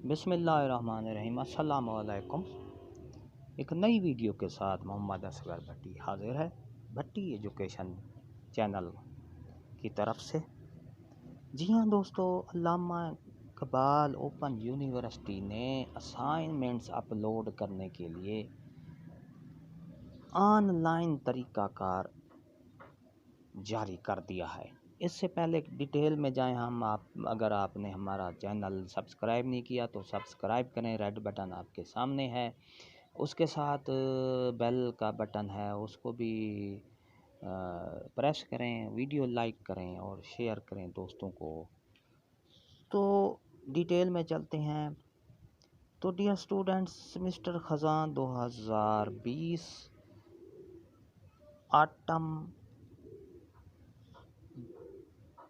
بسم اللہ الرحمن الرحیم۔ السلام علیکم۔ ایک نئی ویڈیو کے ساتھ محمد اصغر بھٹی حاضر ہے، بھٹی ایجوکیشن چینل کی طرف سے۔ جی ہاں دوستو، علامہ اقبال اوپن یونیورسٹی نے اسائنمنٹس اپلوڈ کرنے کے لیے آن لائن طریقہ کار جاری کر دیا ہے۔ اس سے پہلے ڈیٹیل میں جائیں اگر آپ نے ہمارا چینل سبسکرائب نہیں کیا تو سبسکرائب کریں، ریڈ بٹن آپ کے سامنے ہے، اس کے ساتھ بیل کا بٹن ہے، اس کو بھی پریس کریں، ویڈیو لائک کریں اور شیئر کریں دوستوں کو۔ تو ڈیٹیل میں چلتے ہیں۔ تو ڈیئر اسٹوڈنٹس، سیمسٹر خزاں 2020 آٹم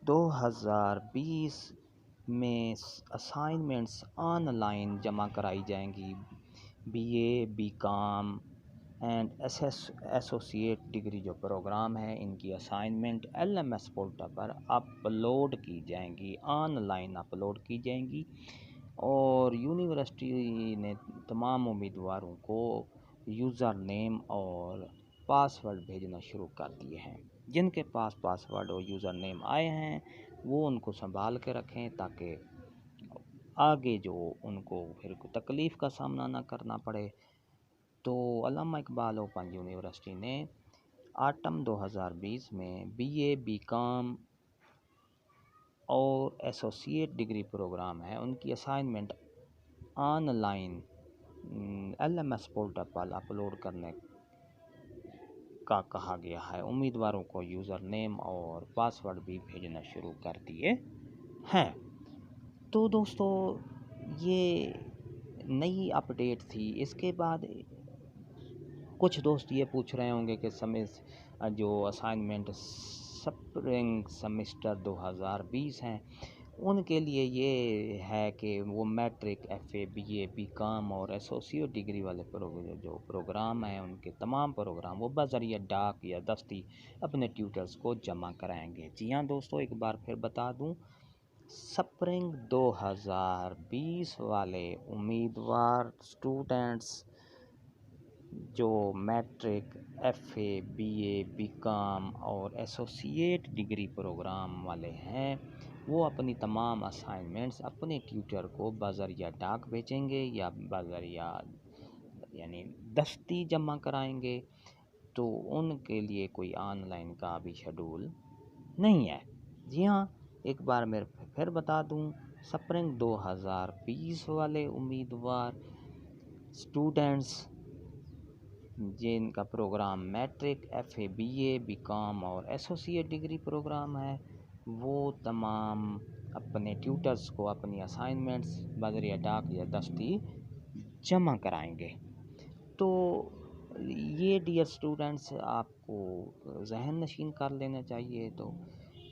2020 میں اسائنمنٹس آن لائن جمع کرائی جائیں گی۔ B A, B com and associate degree جو پروگرام ہے، ان کی اسائنمنٹ LMS پورٹل پر اپلوڈ کی جائیں گی، آن لائن اپلوڈ کی جائیں گی، اور یونیورسٹی نے تمام امیدواروں کو یوزر نیم اور پاسورڈ بھیجنا شروع کر دیے ہیں۔ جن کے پاس پاسورڈ اور یوزر نیم آئے ہیں وہ ان کو سنبھال کے رکھیں تاکہ آگے جو ان کو پھر تکلیف کا سامنا نہ کرنا پڑے۔ تو علامہ اقبال اوپن یونیورسٹی نے آٹم 2020 میں بی اے، بی کام اور ایسوسیٹ ڈگری پروگرام ہے، ان کی assignment on line LMS portal پر اپلوڈ کرنے کا کہا گیا ہے۔ امیدواروں کو یوزر نیم اور پاسورڈ بھی بھیجنا شروع کر دیے ہیں۔ تو دوستو، یہ نئی اپڈیٹ تھی۔ اس کے بعد کچھ دوست یہ پوچھ رہے ہوں گے کہ جو اسائنمنٹ سپرنگ سیمسٹر 2020 ہیں، ان کے لیے یہ ہے کہ وہ matric, FA، BA، B com اور ایسوسیٹ ڈگری والے جو پروگرام ہیں، ان کے تمام پروگرام وہ بذریعہ ڈاک یا دستی اپنے ٹیوٹرز کو جمع کرائیں گے۔ جی ہاں دوستو، ایک بار پھر بتا دوں، سپرنگ 2020 والے امیدوار اسٹوڈنٹس جو matric, FA، BA، B com اور ایسوسیٹ ڈگری پروگرام والے ہیں، وہ اپنی تمام اسائنمنٹس اپنے ٹیوٹر کو بذریعہ ڈاک بھیجیں گے یا بذریعہ دستی جمع کرائیں گے۔ تو ان کے لیے کوئی آن لائن کا بھی شیڈول نہیں ہے۔ جی ہاں، ایک بار میں پھر بتا دوں، سپرنگ 2020 والے امیدوار اسٹوڈنٹس جن کا programme matric, FA، BA، B com اور ایسوسیٹ ڈگری پروگرام ہے، وہ تمام اپنے ٹیوٹرز کو اپنی اسائنمنٹس بذریعہ ڈاک یا دستی جمع کرائیں گے۔ تو یہ ڈیئر اسٹوڈنٹس آپ کو ذہن نشین کر لینا چاہیے۔ تو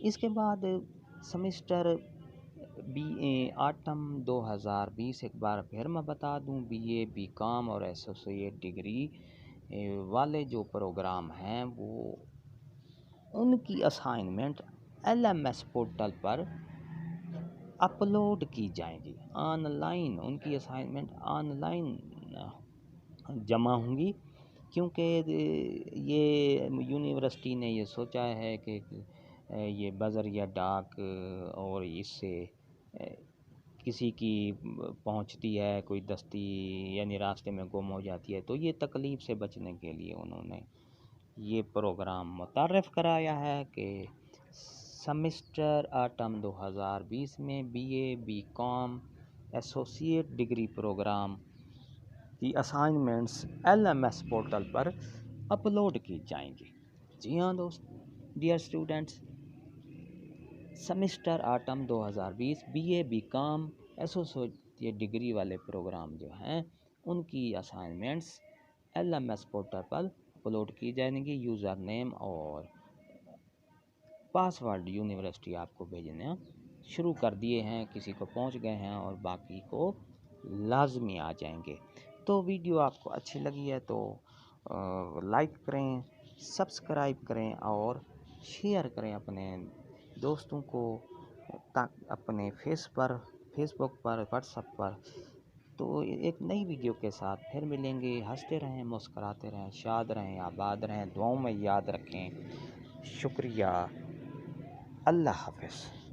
اس کے بعد سیمسٹر BA آٹم 2020، ایک بار پھر میں بتا دوں، BA، بی کام اور ایسوسیٹ ڈگری والے جو پروگرام ہیں، وہ ان کی اسائنمنٹ LMS پورٹل پر اپلوڈ کی جائیں گی، آن لائن ان کی اسائنمنٹ آن لائن جمع ہوں گی، کیونکہ یہ یونیورسٹی نے یہ سوچا ہے کہ یہ بذریعہ ڈاک اور اس سے کسی کی پہنچتی ہے کوئی دستی، راستے میں گم ہو جاتی ہے، تو یہ تکلیف سے بچنے کے لیے انہوں نے یہ پروگرام متعارف کرایا ہے کہ سیمسٹر آٹم 2020 میں BA، B com, associate degree programme کی اسائنمنٹس LMS پورٹل پر اپلوڈ کی جائیں گی۔ جی ہاں dear students, semester autumn 2020 BA، B com, associate degree والے پروگرام جو ہیں، ان کی اسائنمنٹس LMS پورٹل پر اپلوڈ کی جائیں گی۔ یوزر نیم اور پاسورڈ یونیورسٹی آپ کو بھیجنا شروع کر دیے ہیں، کسی کو پہنچ گئے ہیں اور باقی کو لازمی آ جائیں گے۔ تو ویڈیو آپ کو اچھی لگی ہے تو لائک کریں، سبسکرائب کریں اور شیئر کریں اپنے دوستوں کو، اپنے فیس بک پر، واٹس ایپ پر۔ تو ایک نئی ویڈیو کے ساتھ پھر ملیں گے۔ ہنستے رہیں، مسکراتے رہیں، شاد رہیں، آباد رہیں، دعاؤں میں یاد رکھیں۔ شکریہ، اللہ حافظ۔